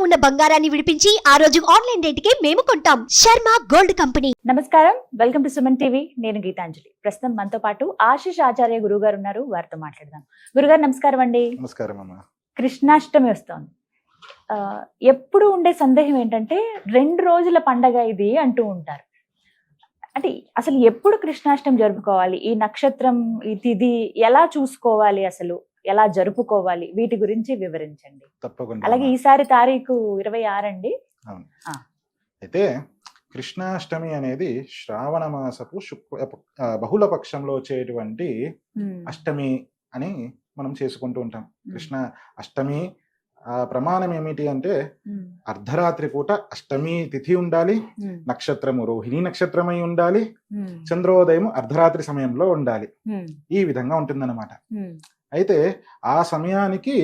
ఉన్న బంగారాన్ని విడిపించి ఆ రోజు ఆన్లైన్ రేటుకే మేము కొంటాం. Sharma gold company. నమస్కారం, వెల్కమ్ టు సుమన్ టీవీ. నేను గీతాంజలి. ప్రస్తుతం మనతో పాటు ఆశీష్ ఆచార్య గురువు గారు ఉన్నారు. వారితో మాట్లాడదాం. గురుగారు నమస్కారం అండి. నమస్కారం అమ్మ. కృష్ణాష్టమి వస్తోంది. ఎప్పుడు ఉండే సందేహం ఏంటంటే 2 రోజుల పండగ ఇది అంటూ ఉంటారు. అంటే అసలు ఎప్పుడు కృష్ణాష్టమి జరుపుకోవాలి, ఈ నక్షత్రం, ఈ తిథి ఎలా చూసుకోవాలి, అసలు ఎలా జరుపుకోవాలి, వీటి గురించి వివరించండి. తప్పకుండా. అలాగే ఈసారి తారీఖు 26 అండి. అవును. అయితే కృష్ణాష్టమి అనేది శ్రావణ మాసపు బహుళ పక్షంలో వచ్చేటువంటి అష్టమి అని మనం చేసుకుంటూ ఉంటాం. కృష్ణ అష్టమి ప్రమాణం ఏమిటి అంటే అర్ధరాత్రి పూట అష్టమి తిథి ఉండాలి, నక్షత్రము రోహిణి నక్షత్రమై ఉండాలి, చంద్రోదయం అర్ధరాత్రి సమయంలో ఉండాలి. ఈ విధంగా ఉంటుందన్నమాట. అయితే ఆ సమయానికి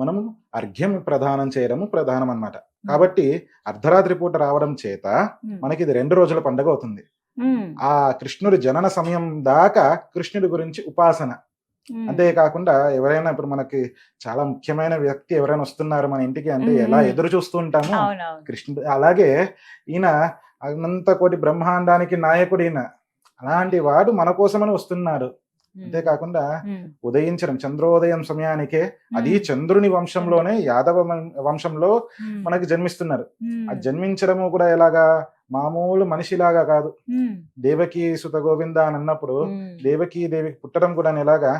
మనము అర్ఘ్యం ప్రదానం చేయడము ప్రధానం అన్నమాట. కాబట్టి అర్ధరాత్రి పూట రావడం చేత మనకి ఇది 2 రోజుల పండుగ అవుతుంది. ఆ కృష్ణుడి జనన సమయం దాకా కృష్ణుడి గురించి ఉపాసన. అంతేకాకుండా ఎవరైనా ఇప్పుడు మనకి చాలా ముఖ్యమైన వ్యక్తి ఎవరైనా వస్తున్నారు మన ఇంటికి అంటే ఎలా ఎదురు చూస్తూ ఉంటాము కృష్ణుడు. అలాగే ఈయన అనంత కోటి బ్రహ్మాండానికి నాయకుడు ఈయన. అలాంటి వాడు మన కోసమని వస్తున్నాడు. అంతేకాకుండా ఉదయించడం చంద్రోదయం సమయానికే, అది చంద్రుని వంశంలోనే యాదవ వంశంలో మనకి జన్మిస్తున్నారు. ఆ జన్మించడము కూడా ఎలాగా, మామూలు మనిషిలాగా కాదు. దేవకి సుత గోవింద అని అన్నప్పుడు దేవికి పుట్టడం కూడా ఎలాగా,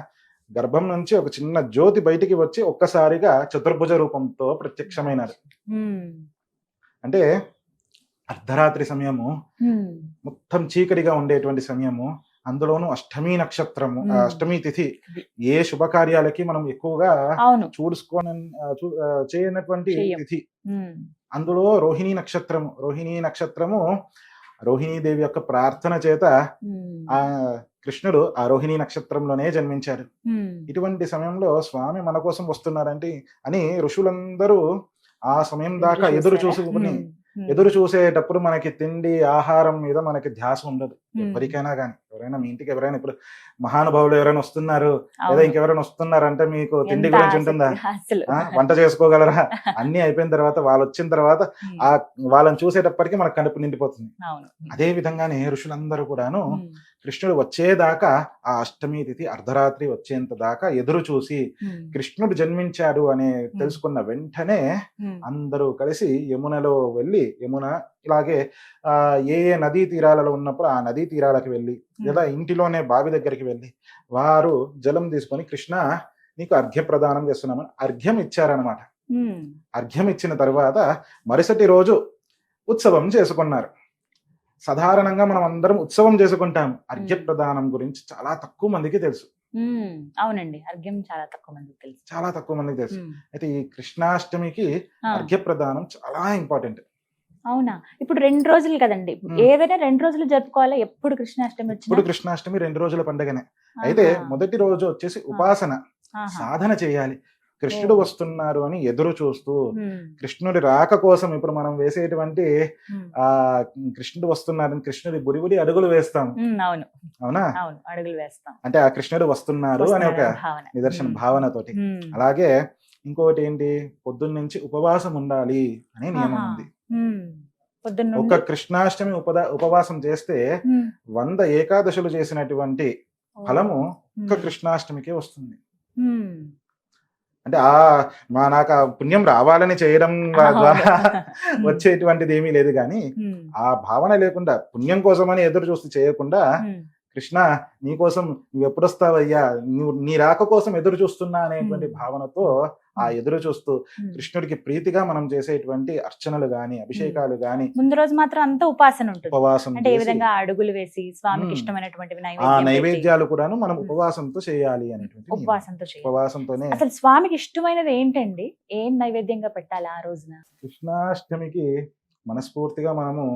గర్భం నుంచి ఒక చిన్న జ్యోతి బయటికి వచ్చి ఒక్కసారిగా చతుర్భుజ రూపంతో ప్రత్యక్షమైనారు. అంటే అర్ధరాత్రి సమయము, మొత్తం చీకటిగా ఉండేటువంటి సమయము, అందులోనూ అష్టమి నక్షత్రము, అష్టమి తిథి, ఏ శుభకార్యాలకి మనం ఎక్కువగా చేయనటువంటి తిథి. అందులో రోహిణీ నక్షత్రము రోహిణీదేవి యొక్క ప్రార్థన చేత ఆ కృష్ణుడు ఆ రోహిణీ నక్షత్రంలోనే జన్మించారు. ఇటువంటి సమయంలో స్వామి మన కోసం వస్తున్నారంటే అని ఋషులందరూ ఆ సమయం దాకా ఎదురు చూసేటప్పుడు మనకి తిండి ఆహారం మీద మనకి ధ్యాస ఉండదు. ఎవరికైనా కానీ, ఎవరైనా మీ ఇంటికి ఎవరైనా ఇప్పుడు మహానుభావులు ఎవరైనా వస్తున్నారు లేదా ఇంకెవరైనా వస్తున్నారంటే మీకు తిండి గురించి ఉంటుందా? వంట చేసుకోగలరా? అన్ని అయిపోయిన తర్వాత వాళ్ళు వచ్చిన తర్వాత వాళ్ళని చూసేటప్పటికి మనకు కడుపు నిండిపోతుంది. అదే విధంగానే ఋషులందరూ కూడాను కృష్ణుడు వచ్చేదాకా ఆ అష్టమి తిథి అర్ధరాత్రి వచ్చేంత దాకా ఎదురు చూసి కృష్ణుడు జన్మించాడు అని తెలుసుకున్న వెంటనే అందరూ కలిసి యమునలో వెళ్ళి, యమున ఇలాగే ఏ నదీ తీరాలలో ఉన్నప్పుడు ఆ నదీ తీరాలకు వెళ్ళి లేదా ఇంటిలోనే బావి దగ్గరికి వెళ్ళి వారు జలం తీసుకొని కృష్ణ నీకు అర్ఘ్య ప్రదానం చేస్తున్నామని అర్ఘ్యం ఇచ్చారనమాట. అర్ఘ్యం ఇచ్చిన తర్వాత మరుసటి రోజు ఉత్సవం చేసుకున్నారు. సాధారణంగా మనం అందరం ఉత్సవం చేసుకుంటాం. అర్ఘ్య ప్రదానం గురించి చాలా తక్కువ మందికి తెలుసు. అవునండి, అర్ఘ్యం చాలా తక్కువ మందికి తెలుసు. అయితే ఈ కృష్ణాష్టమికి అర్ఘ్య ప్రదానం చాలా ఇంపార్టెంట్. అవునా? ఇప్పుడు 2 రోజులు కదండి, ఏదైనా 2 రోజులు జరుపుకోవాలా? ఎప్పుడు కృష్ణాష్టమి వచ్చింది? ఇప్పుడు కృష్ణాష్టమి 2 రోజుల పండుగనే. అయితే మొదటి రోజు వచ్చేసి ఉపాసన, సాధన చేయాలి. కృష్ణుడు వస్తున్నారు అని ఎదురు చూస్తూ కృష్ణుడి రాక కోసం ఇప్పుడు మనం వేసేటువంటి కృష్ణుడు వస్తున్నారని కృష్ణుడి బుడిబుడి అడుగులు వేస్తాం. అవునా? అడుగులు వేస్తాం అంటే ఆ కృష్ణుడు వస్తున్నారు అనే ఒక నిదర్శన భావనతోటి. అలాగే ఇంకోటి ఏంటి, పొద్దున్న నుంచి ఉపవాసం ఉండాలి అనే నియమం ఉంది. ఒక కృష్ణాష్టమి ఉపవాసం చేస్తే 100 ఏకాదశులు చేసినటువంటి ఫలము ఒక కృష్ణాష్టమికే వస్తుంది. అంటే నాకు పుణ్యం రావాలని చేయడం ద్వారా వచ్చేటువంటిది ఏమీ లేదు. కానీ ఆ భావన లేకుండా, పుణ్యం కోసమని ఎదురు చూస్తూ చేయకుండా, కృష్ణ నీకోసం నువ్వు ఎప్పుడు వస్తావయ్యా, నీ రాక కోసం ఎదురు చూస్తున్నా అనేటువంటి భావనతో ఆ ఎదురు చూస్తూ కృష్ణుడికి ప్రీతిగా మనం చేసేటువంటి అర్చనలు గాని, అభిషేకాలు గాని, ముందు రోజు మాత్రం అంతా ఉపాసన ఉంటుంది. ఉపవాసం అంటే ఈ విధంగా అడుగులు వేసి స్వామికి ఇష్టమైనటువంటి ఆ నైవేద్యాలు కూడాను మనం ఉపవాసంతో చేయాలి అనేటువంటి ఉపవాసంతోనే. అసలు స్వామికి ఇష్టమైనది ఏంటండి? ఏం నైవేద్యంగా పెట్టాలి ఆ రోజున? కృష్ణాష్టమికి మనస్ఫూర్తిగా మనము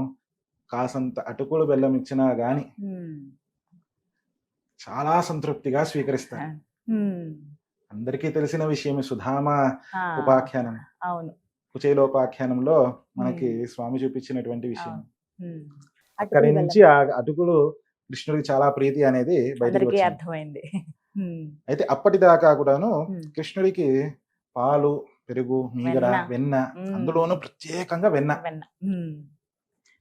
కాసంత అటుకులు బెల్లం ఇచ్చినా గాని చాలా సంతృప్తిగా స్వీకరిస్తాను. అందరికీ తెలిసిన విషయమే సుధామ ఉపాఖ్యానం. కుచేలోపాఖ్యానంలో మనకి స్వామి చూపించినటువంటి విషయం. అక్కడి నుంచి ఆ అటుకులు కృష్ణుడికి చాలా ప్రీతి అనేది బయటకు అర్థమైంది. అయితే అప్పటిదాకా కూడాను కృష్ణుడికి పాలు, పెరుగు, మీగడ, వెన్న, అందులోనూ ప్రత్యేకంగా వెన్న. వెన్న.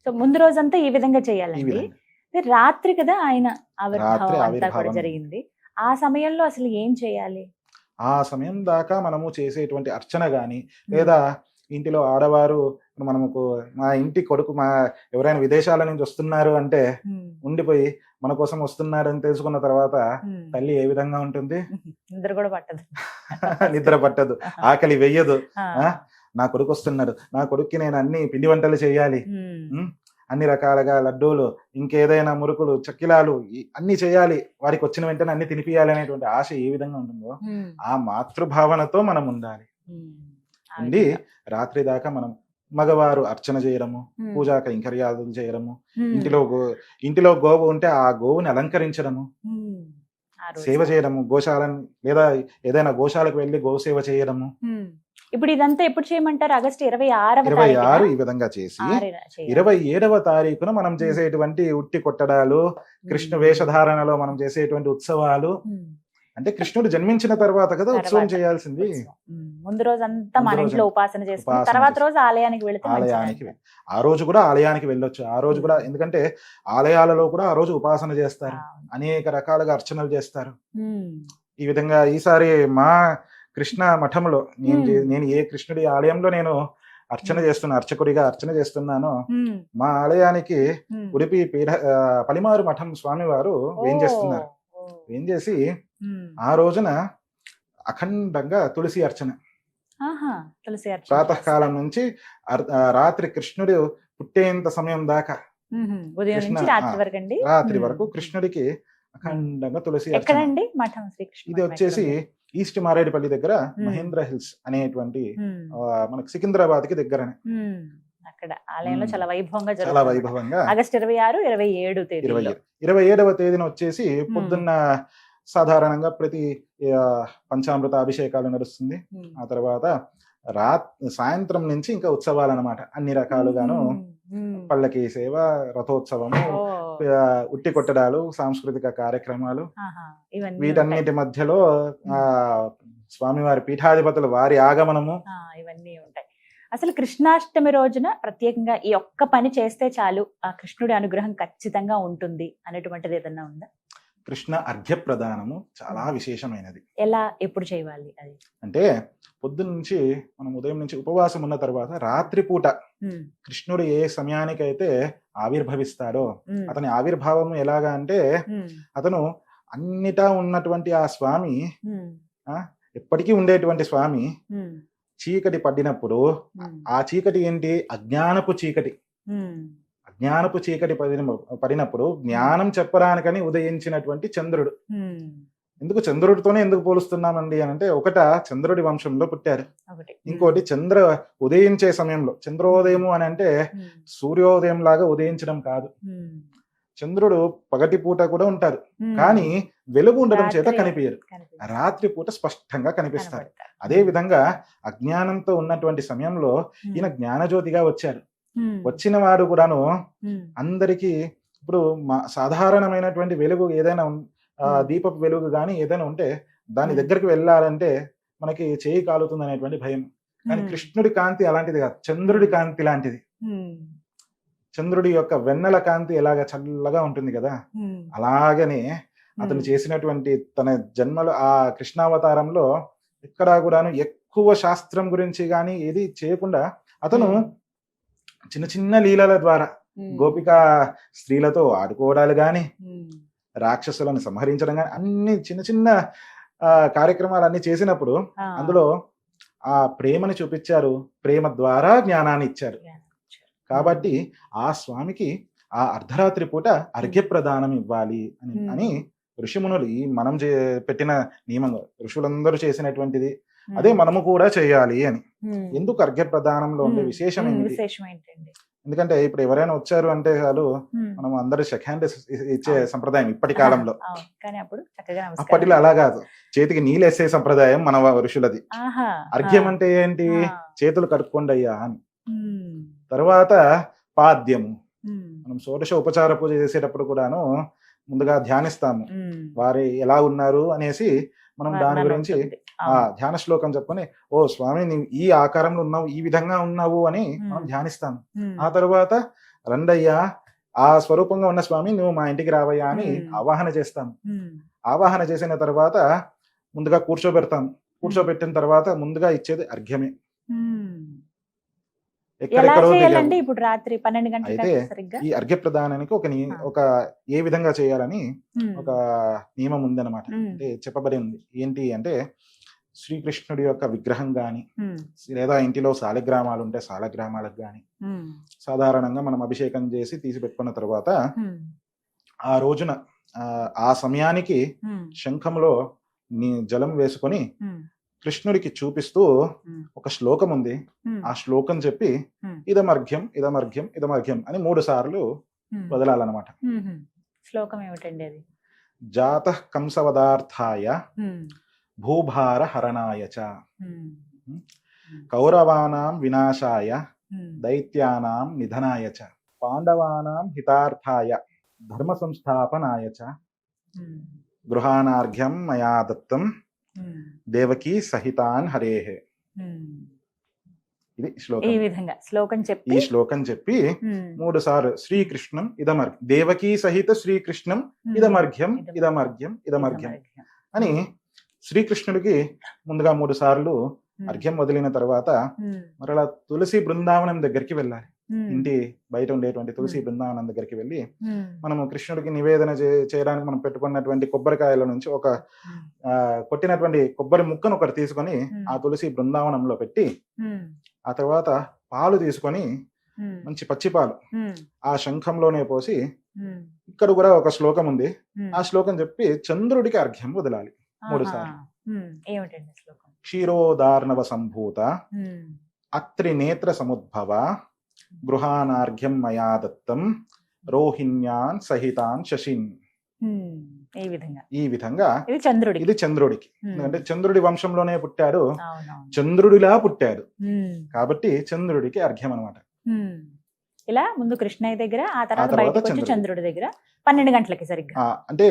సో ముందు రోజంతా ఈ విధంగా ఈ చేయాలండి. విధంగా ఇది రాత్రి కదా ఆయన రాత్రి ఆవిర్భావం అంతా కూడా ఆవిర్భావం. జరిగింది. ఆ సమయంలో అసలు ఏం చేయాలి? ఆ సమయం దాకా మనము చేసేటువంటి అర్చన గాని, లేదా ఇంటిలో ఆడవారు మనకు మా ఇంటి కొడుకు ఎవరైనా విదేశాల నుంచి వస్తున్నారు అంటే ఉండిపోయి మన కోసం వస్తున్నారని తెలుసుకున్న తర్వాత తల్లి ఏ విధంగా ఉంటుంది? నిద్ర కూడా పట్టదు. నిద్ర పట్టదు, ఆకలి వెయ్యదు. నా కొడుకు వస్తున్నాడు, నా కొడుక్కి నేను అన్ని పిండి వంటలు చేయాలి, అన్ని రకాలుగా లడ్డూలు, ఇంకేదైనా మురుకులు, చక్కిలాలు అన్ని చేయాలి, వారికి వచ్చిన వెంటనే అన్ని తినిపియాలి అనేటువంటి ఆశ ఏ విధంగా ఉంటుందో ఆ మాతృభావనతో మనం ఉండాలి. ఉండి రాత్రి దాకా మనం మగవారు అర్చన చేయడము, పూజా కైంకర్యాదులు చేయడము, ఇంటిలో గోవు ఉంటే ఆ గోవుని అలంకరించడము, సేవ చేయడము, గోశాలను లేదా ఏదైనా గోశాలకు వెళ్ళి గోసేవ చేయడము. ఇప్పుడు ఇదంతా ఎప్పుడు చేయమంటారు? ఆగస్టు 26 ఈ విధంగా చేసి 27వ తారీఖున మనం చేసేటువంటి ఉట్టి కొట్టడాలు, కృష్ణ వేషధారణలో మనం చేసేటువంటి ఉత్సవాలు, అంటే కృష్ణుడు జన్మించిన తర్వాత కదా ఉత్సవం చేయాల్సింది. ముందు రోజు అంతా మన ఇంట్లో ఉపాసన చేసుకుని తర్వాత రోజు ఆలయానికి వెళితే ఆ రోజు కూడా ఆలయానికి వెళ్ళొచ్చు. ఆ రోజు కూడా, ఎందుకంటే ఆలయాలలో కూడా ఆ రోజు ఉపాసన చేస్తారు, అనేక రకాలుగా అర్చనలు చేస్తారు. ఈ విధంగా ఈసారి మా కృష్ణ మఠంలో నేను ఏ కృష్ణుడి ఆలయంలో నేను అర్చకుడిగా అర్చన చేస్తున్నానో, మా ఆలయానికి ఉడిపి పలిమారు మఠం స్వామి వారు వేంచేసి ఆ రోజున అఖండంగా తులసి అర్చన, ప్రాతకాలం నుంచి రాత్రి కృష్ణుడు పుట్టేంత సమయం దాకా, రాత్రి వరకు కృష్ణుడికి అఖండంగా తులసి అర్చన. ఇది వచ్చేసి ఈస్ట్ మారేడుపల్లి దగ్గర మహేంద్ర హిల్స్ అనేటువంటి మనకి సికింద్రాబాద్ కి దగ్గరనే. అక్కడ ఆలయంలో చాలా వైభవంగా ఆగస్టు 26, 27 27వ తేదీన వచ్చేసి పొద్దున్న సాధారణంగా ప్రతి పంచామృత అభిషేకాలు నడుస్తుంది. ఆ తర్వాత సాయంత్రం నుంచి ఇంకా ఉత్సవాలు అన్నమాట, అన్ని రకాలుగాను పల్లకి సేవ, రథోత్సవము, ఉట్టి కొట్టడాలు, సాంస్కృతిక కార్యక్రమాలు, వీటన్నిటి మధ్యలో స్వామివారి పీఠాధిపతులు వారి ఆగమనము, ఇవన్నీ ఉంటాయి. అసలు కృష్ణాష్టమి రోజున ప్రత్యేకంగా ఈ ఒక్క పని చేస్తే చాలు ఆ కృష్ణుడి అనుగ్రహం ఖచ్చితంగా ఉంటుంది అనేటువంటిది ఏదన్నా ఉందా? కృష్ణ అర్ఘ్య ప్రదానము చాలా విశేషమైనది. ఎలా, ఎప్పుడు చేయాలి అది? అంటే పొద్దున్న నుంచి మనం ఉదయం నుంచి ఉపవాసం ఉన్న తర్వాత రాత్రిపూట కృష్ణుడు ఏ సమయానికైతే ఆవిర్భవిస్తాడో, అతని ఆవిర్భావం ఎలాగా అంటే అతను అన్నిటా ఉన్నటువంటి ఆ స్వామి, ఎప్పటికీ ఉండేటువంటి స్వామి చీకటి పడినప్పుడు, ఆ చీకటి ఏంటి? అజ్ఞానపు చీకటి. అజ్ఞానపు చీకటి పడినప్పుడు జ్ఞానం చెప్పడానికని ఉదయించినటువంటి చంద్రుడు. ఎందుకు చంద్రుడితోనే ఎందుకు పోలుస్తున్నామండి అని అంటే, ఒకట చంద్రుడి వంశంలో పుట్టారు, ఇంకోటి ఉదయించే సమయంలో, చంద్రోదయము అని అంటే సూర్యోదయం లాగా ఉదయించడం కాదు. చంద్రుడు పగటి పూట కూడా ఉంటారు, కానీ వెలుగు ఉండడం చేత కనిపించరు, రాత్రి పూట స్పష్టంగా కనిపిస్తారు. అదే విధంగా అజ్ఞానంతో ఉన్నటువంటి సమయంలో ఈయన జ్ఞానజ్యోతిగా వచ్చారు. వచ్చిన వాడు కూడాను అందరికీ, ఇప్పుడు సాధారణమైనటువంటి వెలుగు ఏదైనా దీపపు వెలుగు కానీ ఏదైనా ఉంటే దాని దగ్గరికి వెళ్ళాలంటే మనకి చేయి కాలుతుంది అనేటువంటి భయం. కానీ కృష్ణుడి కాంతి అలాంటిది కాదు, చంద్రుడి కాంతి లాంటిది. చంద్రుడి యొక్క వెన్నెల కాంతి ఎలాగ చల్లగా ఉంటుంది కదా, అలాగనే అతను చేసినటువంటి తన జన్మలో ఆ కృష్ణావతారంలో ఎక్కడా కూడాను ఎక్కువ శాస్త్రం గురించి కానీ ఏది చేయకుండా అతను చిన్న చిన్న లీలల ద్వారా గోపికా స్త్రీలతో ఆడుకోవడాలు గాని, రాక్షసులను సంహరించడం గాని, అన్ని చిన్న చిన్న కార్యక్రమాలు అన్ని చేసినప్పుడు అందులో ఆ ప్రేమని చూపించారు, ప్రేమ ద్వారా జ్ఞానాన్ని ఇచ్చారు. కాబట్టి ఆ స్వామికి ఆ అర్ధరాత్రి పూట అర్ఘ్య ప్రదానం ఇవ్వాలి అని ఋషిమునులు, మనం పెట్టిన నియమంగా ఋషులందరూ చేసినటువంటిది అదే మనము కూడా చేయాలి అని. ఎందుకు అర్ఘ్య ప్రదానంలో ఉండే విశేషం ఏంటండి? ఎందుకంటే ఇప్పుడు ఎవరైనా వచ్చారు అంటే చాలు మనం అందరూ షేక్ హ్యాండ్ ఇచ్చే సంప్రదాయం ఇప్పటి కాలంలో. అప్పటిలో అలా కాదు, చేతికి నీళ్ళు వేసే సంప్రదాయం మన ఋషులది. అర్ఘ్యం అంటే ఏంటి? చేతులు కడుక్కోండి అయ్యా అని. తర్వాత పాద్యము, మనం షోడశ ఉపచార పూజ చేసేటప్పుడు కూడాను ముందుగా ధ్యానిస్తాము, వారు ఎలా ఉన్నారు అనేసి మనం దాని గురించి ఆ ధ్యాన శ్లోకం చెప్పుకొని ఓ స్వామి నీవు ఈ ఆకారంలో ఉన్నావు, ఈ విధంగా ఉన్నావు అని మనం ధ్యానిస్తాం. ఆ తర్వాత రండయ్యా ఆ స్వరూపంగా ఉన్న స్వామి నువ్వు మా ఇంటికి రావయ్యా అని ఆవాహన చేస్తాం. ఆవాహన చేసిన తర్వాత ముందుగా కూర్చోబెట్టిన తర్వాత ముందుగా ఇచ్చేది అర్ఘ్యమే. ఎక్కడెక్కడో చేయాలండి ఇప్పుడు రాత్రి 12 గంటలకు అయితే సరిగ్గా ఈ అర్ఘ్య ప్రదానానికి ఒక ఏ విధంగా చేయాలని ఒక నియమం ఉందన్నమాట. అంటే చెప్పబడి ఉంది. ఏంటి అంటే శ్రీకృష్ణుడి యొక్క విగ్రహం గాని లేదా ఇంటిలో శాలిగ్రామాలు ఉంటే శాలగ్రామాలకు గాని సాధారణంగా మనం అభిషేకం చేసి తీసి పెట్టుకున్న తర్వాత ఆ రోజున ఆ సమయానికి శంఖంలో జలం వేసుకొని కృష్ణుడికి చూపిస్తూ ఒక శ్లోకం ఉంది. ఆ శ్లోకం చెప్పి ఇదమర్ఘ్యం ఇదమర్ఘ్యం ఇదమర్ఘ్యం అని 3 సార్లు వదలాలన్నమాట. శ్లోకం ఏమిటండి అది? జాత కంసవదార్థాయ భూభార హరణాయ చ కౌరవానాం వినాశాయ దైత్యానాం నిధనాయ చ పాండవానాం హితార్థాయ ధర్మ సంస్థాపనాయ చ గృహానార్ఘ్యం మయా దత్తం దేవకీ సహితాన్ హరేహే. ఇది శ్లోకం. ఈ విధంగా ఈ శ్లోకం చెప్పి 3 సార్లు శ్రీకృష్ణం ఇదమర్ఘ్యం, దేవకీ సహిత శ్రీకృష్ణం ఇదమర్ఘ్యం ఇదమర్ఘ్యం ఇదమర్ఘ్యం అని శ్రీకృష్ణుడికి ముందుగా 3 సార్లు అర్ఘ్యం వదిలిన తర్వాత మరలా తులసి బృందావనం దగ్గరికి వెళ్ళాలి. ఇంటి బయట ఉండేటువంటి తులసి బృందావనం దగ్గరికి వెళ్ళి మనము కృష్ణుడికి నివేదన చేయడానికి మనం పెట్టుకున్నటువంటి కొబ్బరికాయల నుంచి ఒక కొట్టినటువంటి కొబ్బరి ముక్కను ఒకటి తీసుకొని ఆ తులసి బృందావనంలో పెట్టి ఆ తర్వాత పాలు తీసుకొని మంచి పచ్చి పాలు ఆ శంఖంలోనే పోసి ఇక్కడ కూడా ఒక శ్లోకం ఉంది. ఆ శ్లోకం చెప్పి చంద్రుడికి అర్ఘ్యం వదలాలి 3 సార్లు. ఏమిటండి శ్లోకం? క్షీరోదార్ణవ సంభూత అత్రి నేత్ర సముద్భవ గృహానార్ఘ్యం మయా దత్తం రోహిణ్యాన్ సహితాన్ శశిన్. ఈ విధంగా ఇది చంద్రుడికి. ఎందుకంటే చంద్రుడి వంశంలోనే పుట్టాడు, చంద్రుడిలా పుట్టాడు కాబట్టి చంద్రుడికి అర్ఘ్యం అనమాట. ఇలా ముందు కృష్ణయ్య దగ్గర, ఆ తర్వాత బయటకు వచ్చి చంద్రుడి దగ్గర 12 గంటలకి సరిగ్గా. అంటే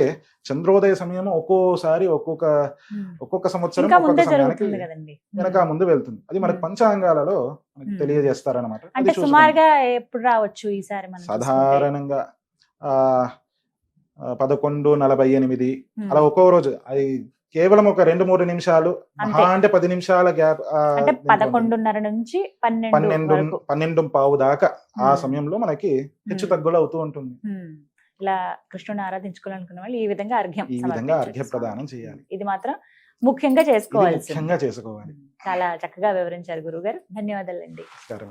చంద్రోదయ సమయం ఒక్కోసారి ఒక్కొక్క సంవత్సరం వెనక ముందు వెళ్తుంది. అది మనకి పంచాంగాలలో తెలియజేస్తారనమాట. అంటే సుమారుగా ఎప్పుడు రావచ్చు ఈసారి? సాధారణంగా 11:48 అలా ఒక్కో రోజు. అది కేవలం ఒక 2-3 నిమిషాలు, అంటే 10 నిమిషాల గ్యాప్. 11:30 నుంచి 12:15 దాకా ఆ సమయంలో మనకి హెచ్చు తగ్గులు అవుతూ ఉంటుంది. ఇలా కృష్ణుని ఆరాధించుకోవాలనుకున్న వాళ్ళు ఈ విధంగా అర్ఘ్య ప్రదానం చేయాలి. ఇది మాత్రం ముఖ్యంగా చేసుకోవాలి. చాలా చక్కగా వివరించారు గురువు గారు. ధన్యవాదాలండి. నమస్కారం.